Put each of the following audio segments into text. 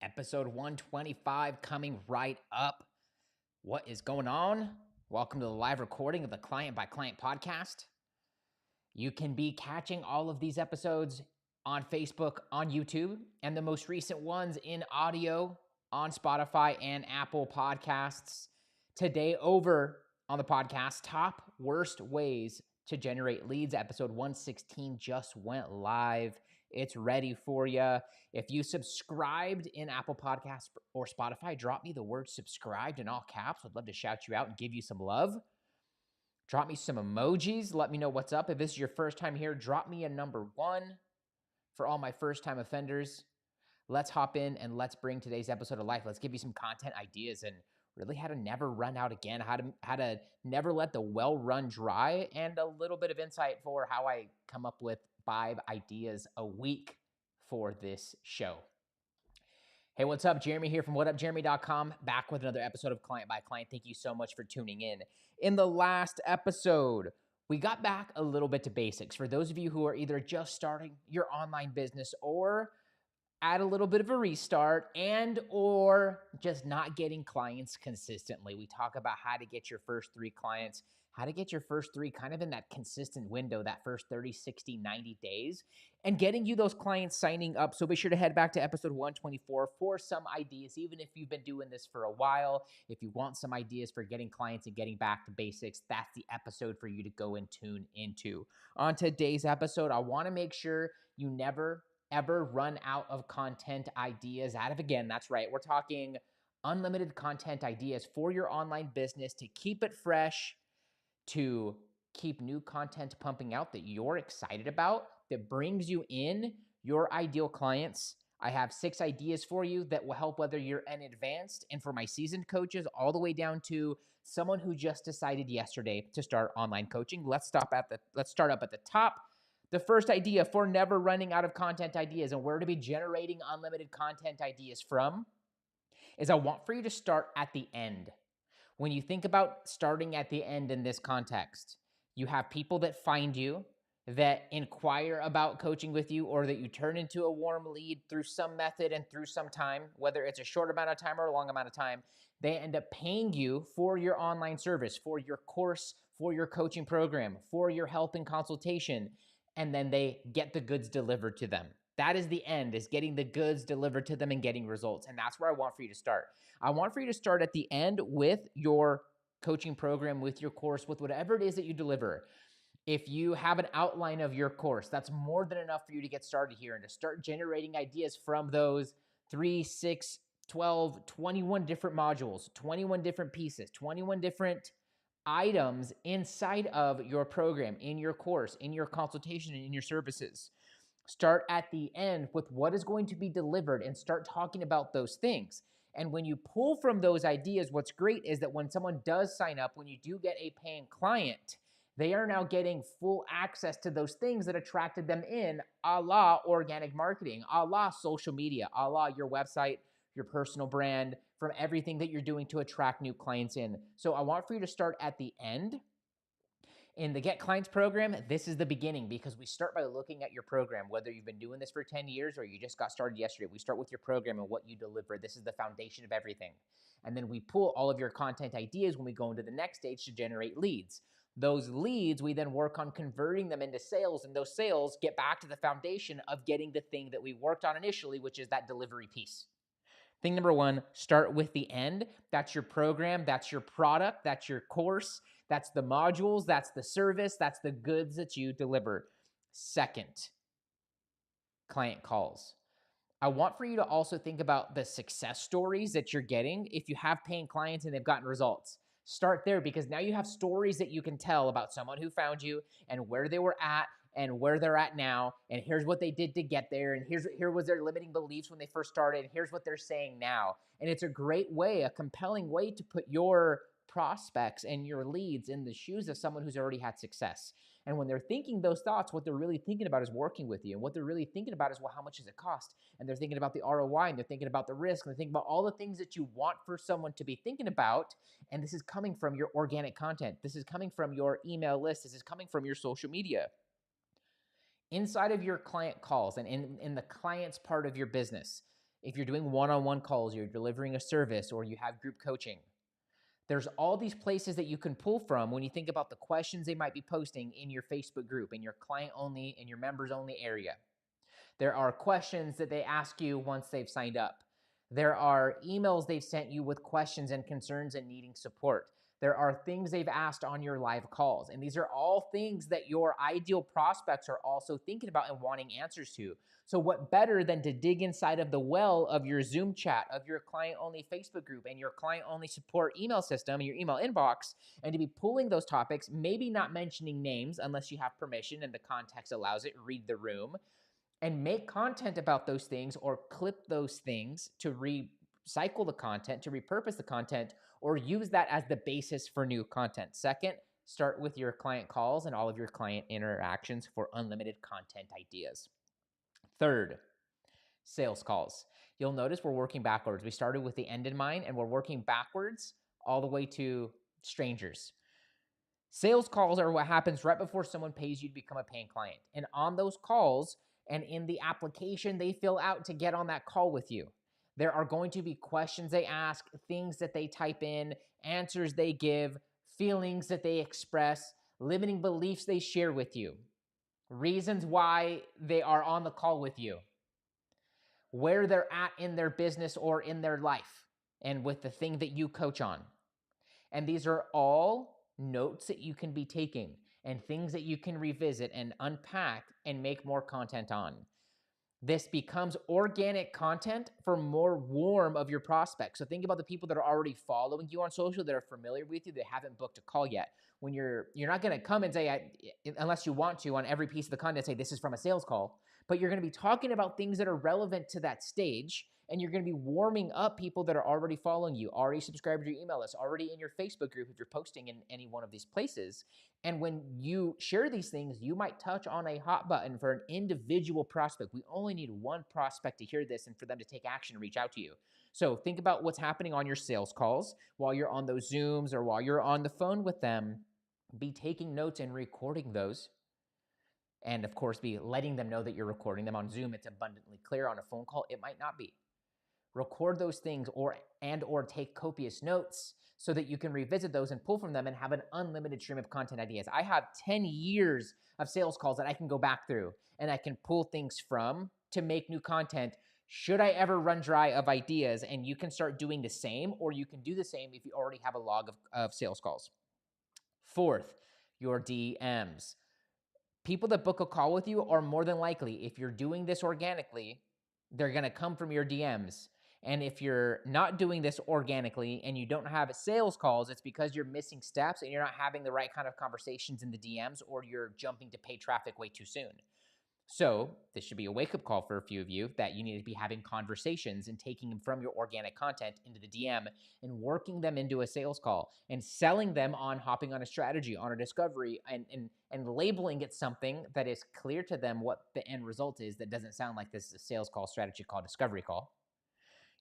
Episode 125 coming right up. What is going on? Welcome to the live recording of the Client by Client podcast. You can be catching all of these episodes on Facebook, on YouTube, and the most recent ones in audio on Spotify and Apple Podcasts. Today, over on the podcast, Top Worst Ways to Generate Leads, episode 116 just went live. It's ready for you. If you subscribed in Apple Podcasts or Spotify, drop me the word subscribed in all caps. I'd love to shout you out and give you some love. Drop me some emojis. Let me know what's up. If this is your first time here, drop me a number 1 for all my first-time offenders. Let's hop in and let's bring today's episode to life. Let's give you some content ideas and really how to never run out again, how to never let the well run dry, and a little bit of insight for how I come up with 5 ideas a week for this show. Hey, what's up? Jeremy here from whatupjeremy.com, back with another episode of Client by Client. Thank you so much for tuning in. In the last episode, we got back a little bit to basics. For those of you who are either just starting your online business or at a little bit of a restart and or just not getting clients consistently. We talk about how to get your first 3 clients, how to get your first 3 kind of in that consistent window, that first 30, 60, 90 days, and getting you those clients signing up. So be sure to head back to episode 124 for some ideas, even if you've been doing this for a while. If you want some ideas for getting clients and getting back to basics, that's the episode for you to go and tune into. On today's episode, I want to make sure you never ever run out of content ideas. That's right. We're talking unlimited content ideas for your online business to keep it fresh, to keep new content pumping out that you're excited about, that brings you in your ideal clients. I have 6 ideas for you that will help whether you're an advanced and for my seasoned coaches all the way down to someone who just decided yesterday to start online coaching. Let's start up at the top. The first idea for never running out of content ideas and where to be generating unlimited content ideas from is I want for you to start at the end. When you think about starting at the end in this context, you have people that find you, that inquire about coaching with you, or that you turn into a warm lead through some method and through some time, whether it's a short amount of time or a long amount of time. They end up paying you for your online service, for your course, for your coaching program, for your help and consultation, and then they get the goods delivered to them. That is the end, is getting the goods delivered to them and getting results. And that's where I want for you to start. I want for you to start at the end with your coaching program, with your course, with whatever it is that you deliver. If you have an outline of your course, that's more than enough for you to get started here and to start generating ideas from those 3, 6, 12, 21 different modules, 21 different pieces, 21 different items inside of your program, in your course, in your consultation, and in your services. Start at the end with what is going to be delivered and start talking about those things. And when you pull from those ideas, what's great is that when someone does sign up, when you do get a paying client, they are now getting full access to those things that attracted them in, a la organic marketing, a la social media, a la your website, your personal brand, from everything that you're doing to attract new clients in. So I want for you to start at the end. In the Get Clients program, this is the beginning because we start by looking at your program, whether you've been doing this for 10 years or you just got started yesterday. We start with your program and what you deliver. This is the foundation of everything. And then we pull all of your content ideas when we go into the next stage to generate leads. Those leads, we then work on converting them into sales, and those sales get back to the foundation of getting the thing that we worked on initially, which is that delivery piece. Thing number 1, start with the end. That's your program, that's your product, that's your course, that's the modules, that's the service, that's the goods that you deliver. Second, client calls. I want for you to also think about the success stories that you're getting if you have paying clients and they've gotten results. Start there because now you have stories that you can tell about someone who found you and where they were at and where they're at now, and here's what they did to get there, and here was their limiting beliefs when they first started, and here's what they're saying now. And it's a great way, a compelling way to put your prospects and your leads in the shoes of someone who's already had success. And when they're thinking those thoughts, what they're really thinking about is working with you. And what they're really thinking about is, well, how much does it cost? And they're thinking about the ROI, and they're thinking about the risk, and they're thinking about all the things that you want for someone to be thinking about. And this is coming from your organic content. This is coming from your email list. This is coming from your social media. Inside of your client calls and in the client's part of your business, if you're doing one-on-one calls, you're delivering a service, or you have group coaching. There's all these places that you can pull from when you think about the questions they might be posting in your Facebook group, in your client-only, in your members-only area. There are questions that they ask you once they've signed up. There are emails they've sent you with questions and concerns and needing support. There are things they've asked on your live calls. And these are all things that your ideal prospects are also thinking about and wanting answers to. So what better than to dig inside of the well of your Zoom chat, of your client-only Facebook group, and your client-only support email system, and your email inbox, and to be pulling those topics, maybe not mentioning names unless you have permission and the context allows it, read the room, and make content about those things, or clip those things to recycle the content, to repurpose the content, or use that as the basis for new content. Second, start with your client calls and all of your client interactions for unlimited content ideas. Third, sales calls. You'll notice we're working backwards. We started with the end in mind, and we're working backwards all the way to strangers. Sales calls are what happens right before someone pays you to become a paying client. And on those calls and in the application they fill out to get on that call with you, there are going to be questions they ask, things that they type in, answers they give, feelings that they express, limiting beliefs they share with you, reasons why they are on the call with you, where they're at in their business or in their life, and with the thing that you coach on. And these are all notes that you can be taking and things that you can revisit and unpack and make more content on. This becomes organic content for more warm of your prospects. So think about the people that are already following you on social, that are familiar with you, that haven't booked a call yet. When you're not going to come and say, unless you want to, on every piece of the content, say this is from a sales call, but you're going to be talking about things that are relevant to that stage. And you're going to be warming up people that are already following you, already subscribed to your email list, already in your Facebook group if you're posting in any one of these places. And when you share these things, you might touch on a hot button for an individual prospect. We only need one prospect to hear this and for them to take action and reach out to you. So think about what's happening on your sales calls while you're on those Zooms or while you're on the phone with them. Be taking notes and recording those. And of course, be letting them know that you're recording them. On Zoom, it's abundantly clear. On a phone call, it might not be. Record those things or take copious notes so that you can revisit those and pull from them and have an unlimited stream of content ideas. I have 10 years of sales calls that I can go back through and I can pull things from to make new content should I ever run dry of ideas. And you can start doing the same, or you can do the same if you already have a log of sales calls. Fourth, your DMs. People that book a call with you are more than likely, if you're doing this organically, they're going to come from your DMs. And if you're not doing this organically and you don't have sales calls, it's because you're missing steps and you're not having the right kind of conversations in the DMs, or you're jumping to pay traffic way too soon. So this should be a wake-up call for a few of you that you need to be having conversations and taking them from your organic content into the DM and working them into a sales call and selling them on hopping on a strategy, on a discovery, and labeling it something that is clear to them what the end result is, that doesn't sound like this is a sales call, strategy call, discovery call.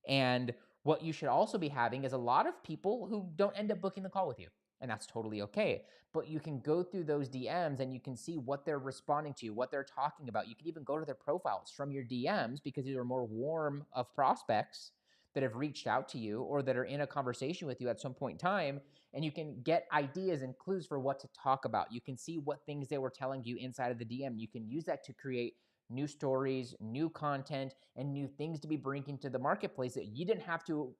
And what you should also be having is a lot of people who don't end up booking the call with you. And that's totally okay. But you can go through those DMs and you can see what they're responding to, what they're talking about. You can even go to their profiles from your DMs, because these are more warm of prospects that have reached out to you or that are in a conversation with you at some point in time. And you can get ideas and clues for what to talk about. You can see what things they were telling you inside of the DM. You can use that to create new stories, new content, and new things to be bringing to the marketplace that you didn't have to,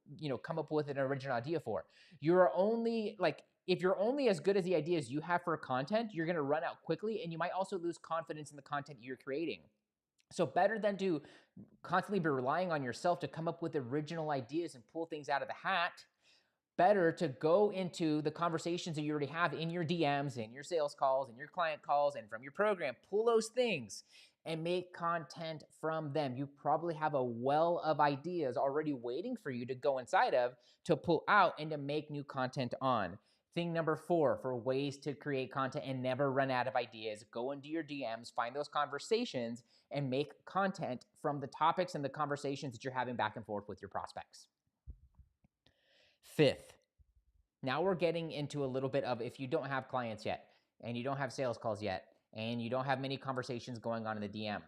come up with an original idea for. If you're only as good as the ideas you have for content, you're going to run out quickly, and you might also lose confidence in the content you're creating. So better than to constantly be relying on yourself to come up with original ideas and pull things out of the hat, better to go into the conversations that you already have in your DMs, in your sales calls, in your client calls, and from your program. Pull those things and make content from them. You probably have a well of ideas already waiting for you to go inside of, to pull out and to make new content on. Thing number 4 for ways to create content and never run out of ideas: go into your DMs, find those conversations, and make content from the topics and the conversations that you're having back and forth with your prospects. Fifth, now we're getting into a little bit of, if you don't have clients yet, and you don't have sales calls yet, and you don't have many conversations going on in the DM,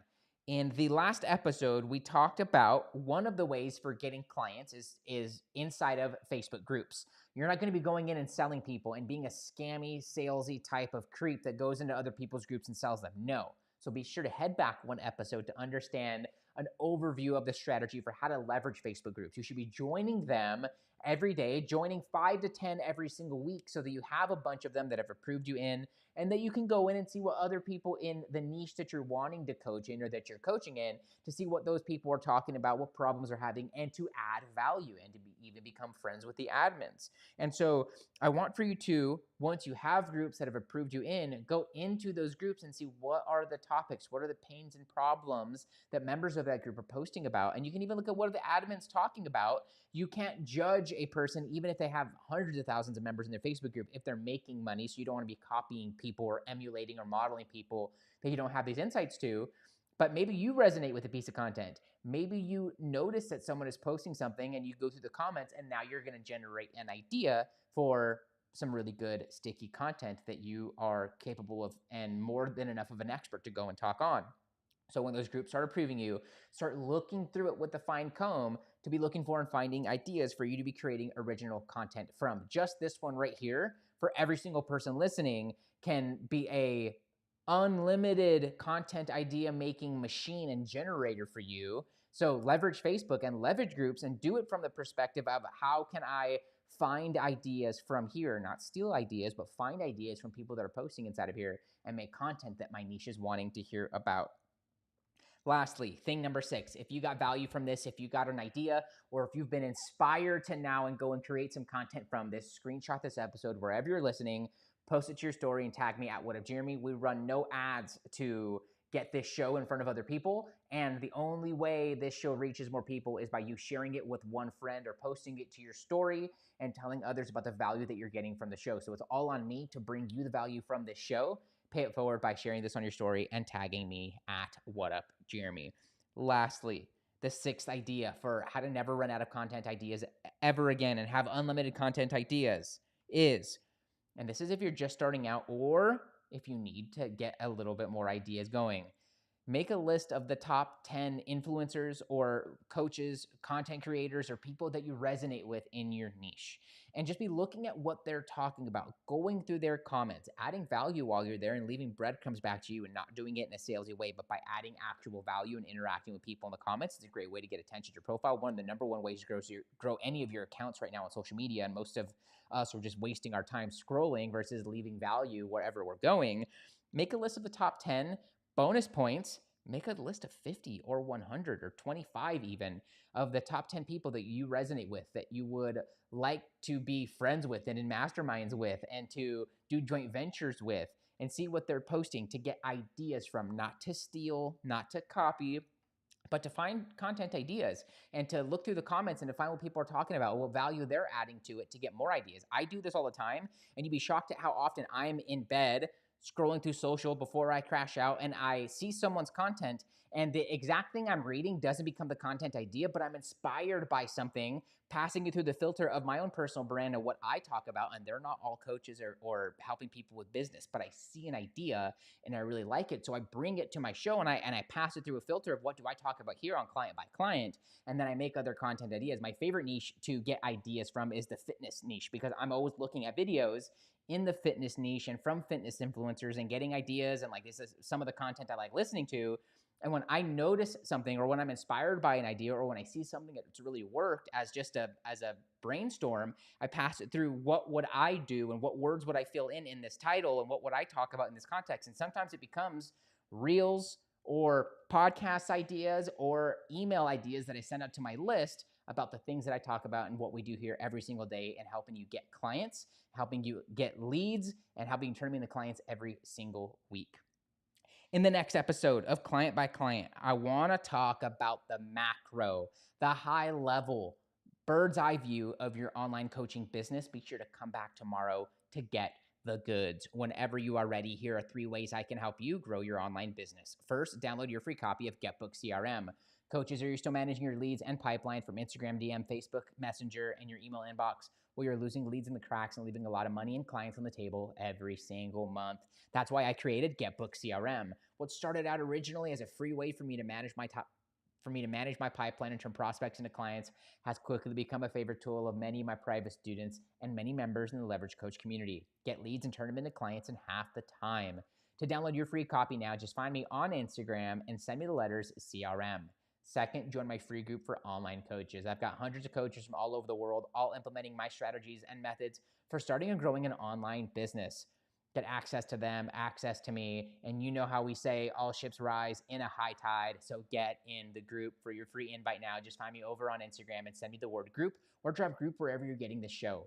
In the last episode, we talked about one of the ways for getting clients is inside of Facebook groups. You're not going to be going in and selling people and being a scammy, salesy type of creep that goes into other people's groups and sells them. No. So be sure to head back one episode to understand an overview of the strategy for how to leverage Facebook groups. You should be joining them every day, joining 5 to 10 every single week so that you have a bunch of them that have approved you in, and that you can go in and see what other people in the niche that you're wanting to coach in or that you're coaching in, to see what those people are talking about, what problems they're having, and to add value and to even become friends with the admins. And so I want for you to, once you have groups that have approved you in, go into those groups and see what are the topics, what are the pains and problems that members of that group are posting about. And you can even look at what are the admins talking about. You can't judge a person, even if they have hundreds of thousands of members in their Facebook group, if they're making money. So you don't want to be copying people or emulating or modeling people that you don't have these insights to. But maybe you resonate with a piece of content. Maybe you notice that someone is posting something and you go through the comments, and now you're going to generate an idea for some really good sticky content that you are capable of and more than enough of an expert to go and talk on. So when those groups start approving you, start looking through it with the fine comb to be looking for and finding ideas for you to be creating original content from. Just this one right here, for every single person listening, can be a unlimited content idea making machine and generator for you. So leverage Facebook and leverage groups and do it from the perspective of how can I find ideas from here, not steal ideas, but find ideas from people that are posting inside of here and make content that my niche is wanting to hear about. Lastly, thing number 6, if you got value from this, if you got an idea, or if you've been inspired to now and go and create some content from this, screenshot this episode wherever you're listening, post it to your story and tag me at WhatUpJeremy. We run no ads to get this show in front of other people. And the only way this show reaches more people is by you sharing it with one friend or posting it to your story and telling others about the value that you're getting from the show. So it's all on me to bring you the value from this show. Pay it forward by sharing this on your story and tagging me at WhatUpJeremy. Lastly, the 6th idea for how to never run out of content ideas ever again and have unlimited content ideas is, and this is if you're just starting out or if you need to get a little bit more ideas going, make a list of the top 10 influencers or coaches, content creators, or people that you resonate with in your niche. And just be looking at what they're talking about, going through their comments, adding value while you're there and leaving breadcrumbs back to you, and not doing it in a salesy way, but by adding actual value and interacting with people in the comments. It's a great way to get attention to your profile. One of the number one ways to grow any of your accounts right now on social media, and most of us are just wasting our time scrolling versus leaving value wherever we're going. Make a list of the top 10. Bonus points, make a list of 50 or 100 or 25 even of the top 10 people that you resonate with, that you would like to be friends with and in masterminds with and to do joint ventures with, and see what they're posting to get ideas from, not to steal, not to copy, but to find content ideas and to look through the comments and to find what people are talking about, what value they're adding to it to get more ideas. I do this all the time, and you'd be shocked at how often I'm in bed scrolling through social before I crash out and I see someone's content and the exact thing I'm reading doesn't become the content idea, but I'm inspired by something, passing it through the filter of my own personal brand and what I talk about. And they're not all coaches or helping people with business, but I see an idea and I really like it. So I bring it to my show and I pass it through a filter of what do I talk about here on Client by Client, and then I make other content ideas. My favorite niche to get ideas from is the fitness niche, because I'm always looking at videos in the fitness niche and from fitness influencers and getting ideas, and like this is some of the content I like listening to. And when I notice something, or when I'm inspired by an idea, or when I see something that's really worked as a brainstorm, I pass it through what would I do and what words would I fill in this title and what would I talk about in this context. And sometimes it becomes reels or podcast ideas or email ideas that I send out to my list about the things that I talk about and what we do here every single day, and helping you get clients, helping you get leads, and helping you turn them into clients every single week. In the next episode of Client by Client, I want to talk about the macro, the high level, bird's eye view of your online coaching business. Be sure to come back tomorrow to get the goods. Whenever you are ready, here are 3 ways I can help you grow your online business. First, download your free copy of GetBookedCRM. Coaches, are you still managing your leads and pipeline from Instagram DM, Facebook Messenger, and your email inbox? Well, you're losing leads in the cracks and leaving a lot of money and clients on the table every single month. That's why I created GetBookedCRM. What started out originally as a free way for me to manage my pipeline and turn prospects into clients has quickly become a favorite tool of many of my private students and many members in the Leverage Coach community. Get leads and turn them into clients in half the time. To download your free copy now, just find me on Instagram and send me the letters CRM. Second, join my free group for online coaches. I've got hundreds of coaches from all over the world, all implementing my strategies and methods for starting and growing an online business. Get access to them, access to me, and you know how we say all ships rise in a high tide. So get in the group for your free invite now. Just find me over on Instagram and send me the word group or drop group wherever you're getting the show.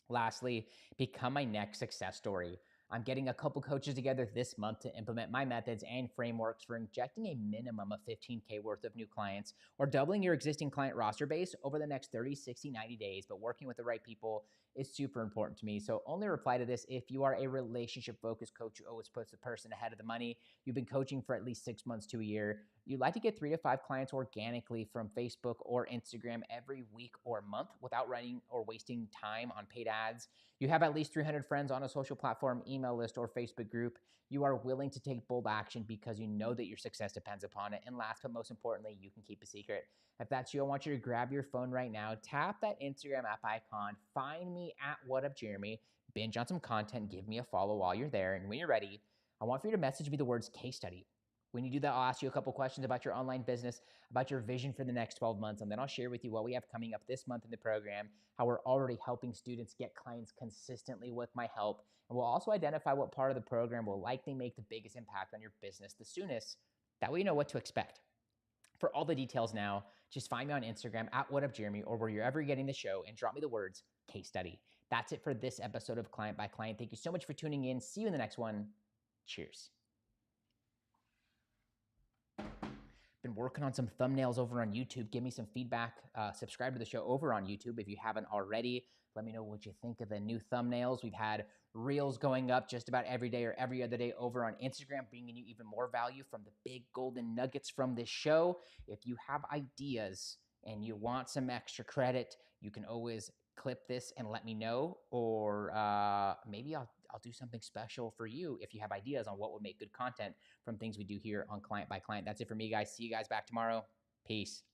Lastly, become my next success story. I'm getting a couple coaches together this month to implement my methods and frameworks for injecting a minimum of 15K worth of new clients or doubling your existing client roster base over the next 30, 60, 90 days. But working with the right people is super important to me. So only reply to this if you are a relationship-focused coach who always puts the person ahead of the money. You've been coaching for at least 6 months to a year. You'd like to get 3 to 5 clients organically from Facebook or Instagram every week or month without running or wasting time on paid ads. You have at least 300 friends on a social platform, email list, or Facebook group. You are willing to take bold action because you know that your success depends upon it. And last but most importantly, you can keep a secret. If that's you, I want you to grab your phone right now, tap that Instagram app icon, find me at WhatUpJeremy, binge on some content, give me a follow while you're there. And when you're ready, I want for you to message me the words case study. When you do that, I'll ask you a couple questions about your online business, about your vision for the next 12 months, and then I'll share with you what we have coming up this month in the program, how we're already helping students get clients consistently with my help, and we'll also identify what part of the program will likely make the biggest impact on your business the soonest. That way you know what to expect. For all the details now, just find me on Instagram at WhatUpJeremy or wherever you're getting the show and drop me the words case study. That's it for this episode of Client by Client. Thank you so much for tuning in. See you in the next one. Cheers. Been working on some thumbnails over on YouTube. Give me some feedback. Subscribe to the show over on YouTube if you haven't already. Let me know what you think of the new thumbnails. We've had reels going up just about every day or every other day over on Instagram, bringing you even more value from the big golden nuggets from this show. If you have ideas and you want some extra credit, you can always clip this and let me know, or maybe I'll do something special for you if you have ideas on what would make good content from things we do here on Client by Client. That's it for me, guys. See you guys back tomorrow. Peace.